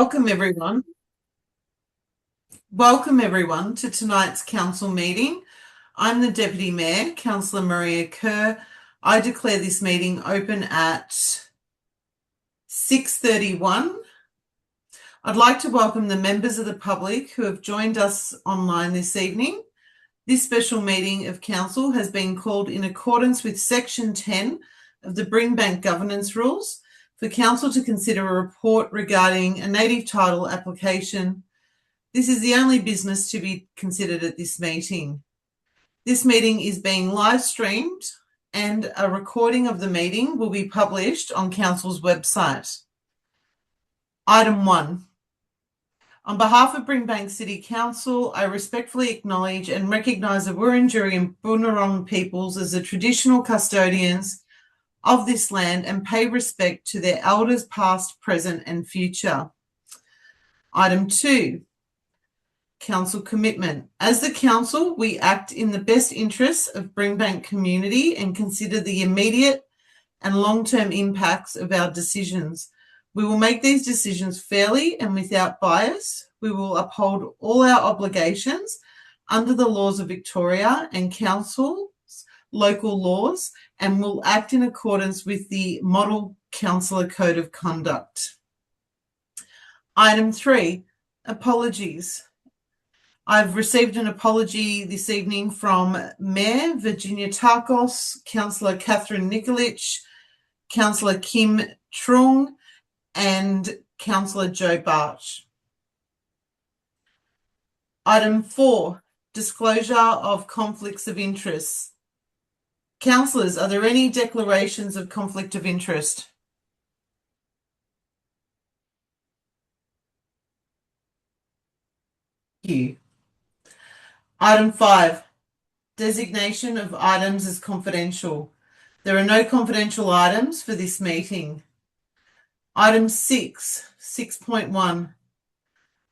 Welcome everyone. Welcome everyone to tonight's council meeting. I'm the Deputy Mayor, Councillor Maria Kerr. I declare this meeting open at 6:31. I'd like to welcome the members of the public who have joined us online this evening. This special meeting of council has been called in accordance with section 10 of the Brimbank governance rules for council to consider a report regarding a native title application. This is the only business to be considered at this meeting. This meeting is being live streamed and a recording of the meeting will be published on council's website. Item 1. On behalf of Brimbank City Council, I respectfully acknowledge and recognise the Wurundjeri and Bunurong peoples as the traditional custodians of this land and pay respect to their elders past, present and future. Item 2. Council commitment. As the council, we act in the best interests of Brimbank community and consider the immediate and long-term impacts of our decisions. We will make these decisions fairly and without bias. We will uphold all our obligations under the laws of Victoria and council's local laws and will act in accordance with the Model Councillor Code of Conduct. Item 3, apologies. I've received an apology this evening from Mayor Virginia Tarkos, Councillor Catherine Nikolic, Councillor Kim Trung, and Councillor Joe Barch. Item 4, disclosure of conflicts of interest. Councillors, are there any declarations of conflict of interest? Thank you. Item 5, designation of items as confidential. There are no confidential items for this meeting. Item 6.1,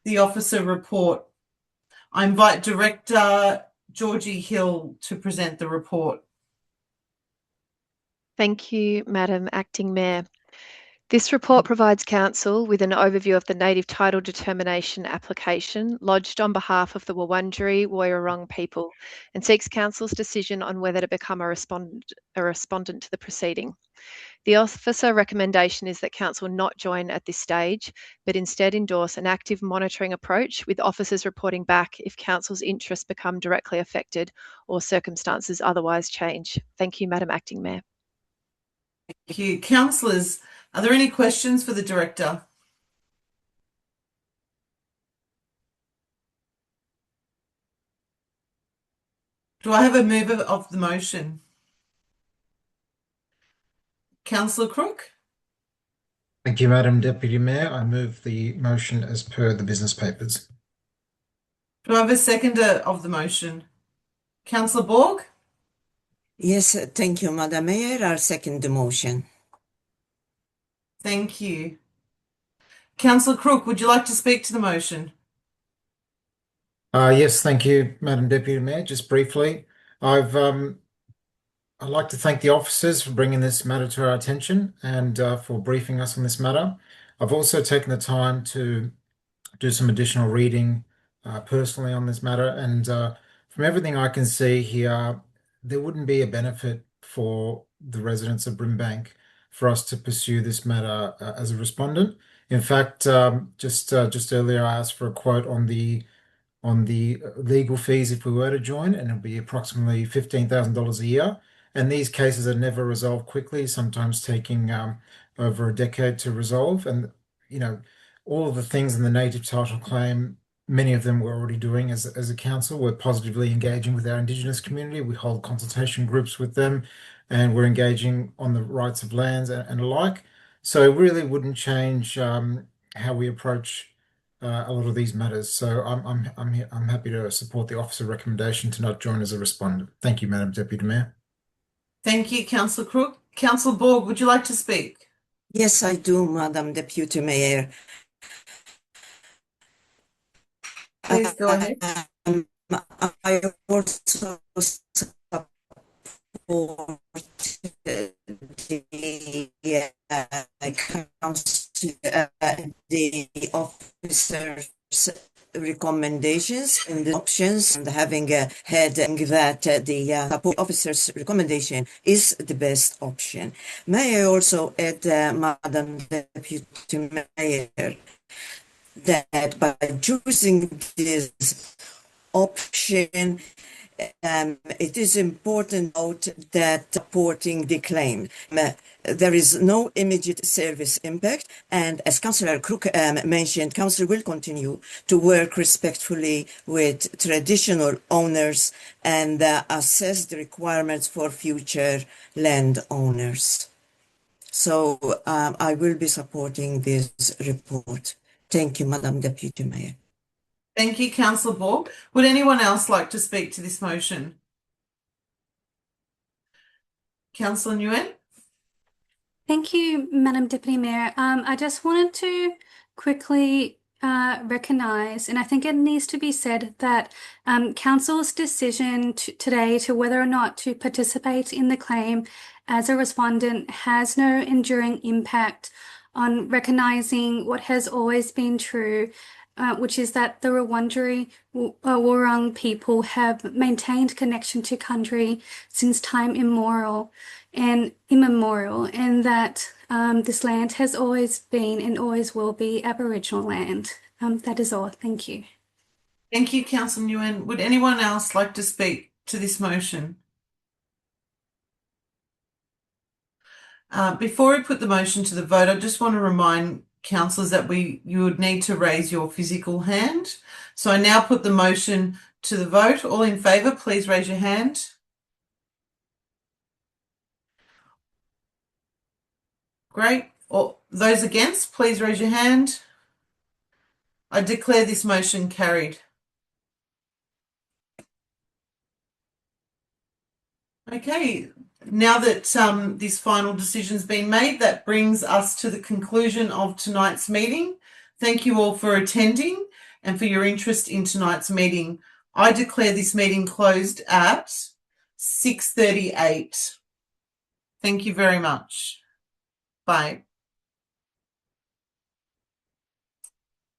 the officer report. I invite Director Georgie Hill to present the report. Thank you, Madam Acting Mayor. This report provides Council with an overview of the Native Title Determination application lodged on behalf of the Wurundjeri Woiwurrung people and seeks Council's decision on whether to become a respondent to the proceeding. The officer recommendation is that Council not join at this stage, but instead endorse an active monitoring approach with officers reporting back if Council's interests become directly affected or circumstances otherwise change. Thank you, Madam Acting Mayor. Thank you. Councillors, are there any questions for the Director? Do I have a mover of the motion? Councillor Crook? Thank you, Madam Deputy Mayor. I move the motion as per the business papers. Do I have a seconder of the motion? Councillor Borg? Yes, thank you, Madam Mayor. I'll second the motion. Thank you. Councillor Crook, would you like to speak to the motion? Yes, thank you, Madam Deputy Mayor. Just briefly, I'd like to thank the officers for bringing this matter to our attention and for briefing us on this matter. I've also taken the time to do some additional reading personally on this matter, and from everything I can see here, there wouldn't be a benefit for the residents of Brimbank for us to pursue this matter as a respondent. In fact, just earlier I asked for a quote on the legal fees if we were to join, and it'll be approximately $15,000 a year. And these cases are never resolved quickly, sometimes taking over a decade to resolve. And all of the things in the native title claim, many of them we're already doing as a council. We're positively engaging with our Indigenous community. We hold consultation groups with them, and we're engaging on the rights of lands and alike. So it really wouldn't change how we approach a lot of these matters. So I'm happy to support the officer recommendation to not join as a respondent. Thank you, Madam Deputy Mayor. Thank you, Councillor Crook. Councillor Borg, would you like to speak? Yes, I do, Madam Deputy Mayor. Please go ahead. I also support the council the officer's recommendations and the options, and having had that the support officer's recommendation is the best option. May I also add, Madam Deputy Mayor, that by choosing this option, it is important to note that supporting the claim. There is no immediate service impact, and as Councillor Crook mentioned, Council will continue to work respectfully with traditional owners and assess the requirements for future landowners. So I will be supporting this report. Thank you, Madam Deputy Mayor. Thank you, Councillor Borg. Would anyone else like to speak to this motion? Councillor Nguyen? Thank you, Madam Deputy Mayor. I just wanted to quickly recognise, and I think it needs to be said, that Council's decision today to whether or not to participate in the claim as a respondent has no enduring impact on recognising what has always been true, which is that the Wurundjeri Wurrung people have maintained connection to country since time immemorial, and that this land has always been and always will be Aboriginal land. That is all. Thank you. Thank you, Councillor Nguyen. Would anyone else like to speak to this motion? Before we put the motion to the vote, I just want to remind councillors that you would need to raise your physical hand. So I now put the motion to the vote. All in favour, please raise your hand. Great. Those against, please raise your hand. I declare this motion carried. Okay, now that this final decision's been made, that brings us to the conclusion of tonight's meeting. Thank you all for attending and for your interest in tonight's meeting. I declare this meeting closed at 6:38. Thank you very much. Bye.